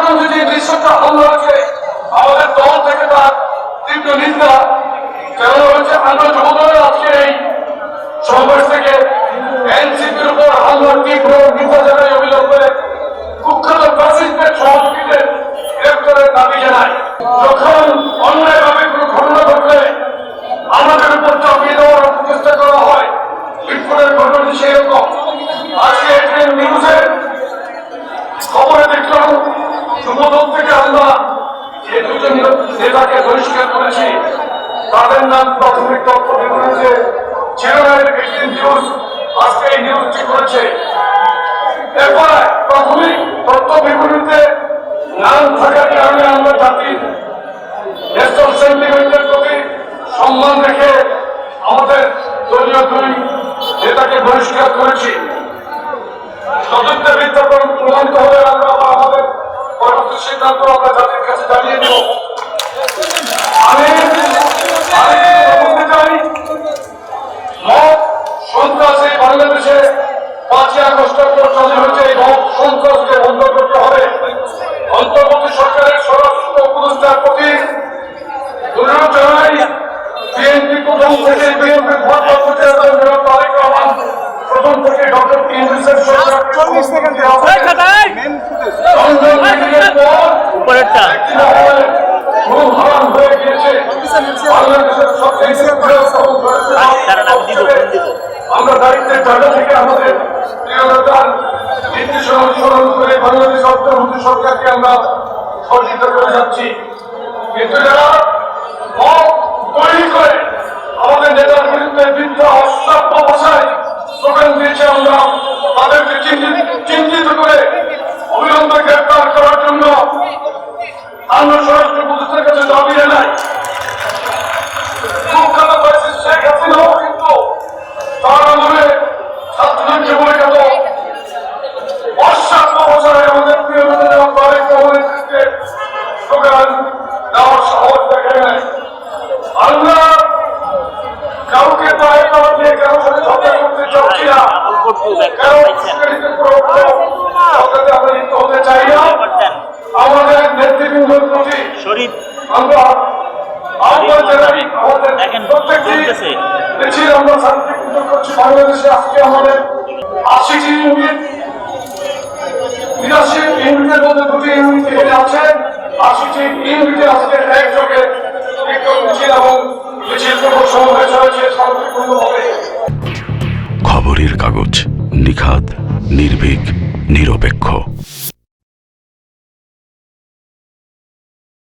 বিরুদ্ধে যে দৃশ্যটা হামলা হয়েছে, আমাদের দল থেকে তার তীব্র নিন্দা জানানো হয়েছে। আমরা যুবদলের আজকে এই সমাবেশ থেকে এনসিপির উপর হামলার তীব্র নিন্দা জানাই, অবিলম্বে কুখ্যাত ফ্যাসিস্টদের সহযোগীদের গ্রেপ্তারের দাবি জানাই। যখন অন্যায়ভাবে কোনো ঘটনা ঘটলে আমাদের উপর চাপিয়ে দেওয়ার চেষ্টা করা হয়, বিস্ফোরণের ঘটনা সেরকম। আজকে এখানে নিউজের খবরে দেখলাম যুবদল থেকে আমরা যে দুজন নেতাকে বহিষ্কার করেছি, তাদের নাম প্রাথমিক তথ্য বিবরণীতে ছিল না। নিউজ আজকে এই নিউজটি করেছে। এরপরে প্রাথমিক তথ্য বিবরণীতে নাম থাকার কারণে আমরা জাতির ন্যাশনাল সেন্টিমেন্টের প্রতি সম্মান রেখে আমাদের দলীয় দুই নেতাকে বহিষ্কার করেছি। তদন্তের ভিত্তিতে প্রমাণিত হলে আমরা আমাদের পরবর্তী সিদ্ধান্ত আমরা জাতির কাছে জানিয়ে দেব। আমি বলতে চাই, মব সন্ত্রাসী বাংলাদেশে 5ই আগস্টের পর চালু হয়েছে। এই মব সন্ত্রাসকে বন্ধ করতে হবে। অন্তর্বর্তী সরকারের স্বরাষ্ট্র উপদেষ্টার প্রতি অনুরোধ জানাই, বিএনপি প্রথম থেকে বিএনপির ভারপ্রাপ্ত চেয়ারম্যান জনাব তারেক রহমান প্রথম থেকে ডক্টর ইউনূসের আমরা দায়িত্বের জায়গা থেকে আমাদের প্রিয়তার নির্দেশনা অনুসরণ করে বাংলাদেশ অন্তর্বর্তী সরকারকে আমরা সহযোগিতা করে যাচ্ছি। কিন্তু যারা মব তৈরি করে আমাদের নেতার বিরুদ্ধে মিথ্যা অশ্রাব্য ভাষায় স্লোগান দিয়েছে, আমরা তাদেরকে চিহ্নিত করে অবিলম্বে গ্রেপ্তার করার জন্য আমরা স্বরাষ্ট্র উপদেষ্টার কাছে দাবি জানাই। কুখ্যাত ফ্যাসিস্ট শেখ হাসিনাও কিন্তু তার আমলে ছাত্রদেরকে বৈঠক অশ্রাব্য ভাষায় আমাদের প্রিয় নেতা জনাব তারেক রহমানের বিরুদ্ধে স্লোগান দেওয়ার সাহস দেখায় নাই। আমরা কাউকে পায়ে পাওয়া দিয়ে কারোর সাথে ঝগড়া করতে চাচ্ছি না, আমরা লিপ্ত হতে চাই না। আমাদের নেতৃবৃন্দের প্রতি আমরা আহ্বান জানাই, আমাদের প্রত্যেকটি মিছিল আমরা শান্তিপূর্ণ করছি। বাংলাদেশে আজকে আমাদের 80টি ইউনিট, 82 ইউনিটের মধ্যে 2টি ইউনিট এখানে আছে। 80টি ইউনিটে আজকে একযোগে বিক্ষোভ মিছিল এবং মিছিল সমাবেশ হয়েছে শান্তিপূর্ণভাবে। খবরের কাগজ, নিখাদ, নির্ভীক, নিরপেক্ষ।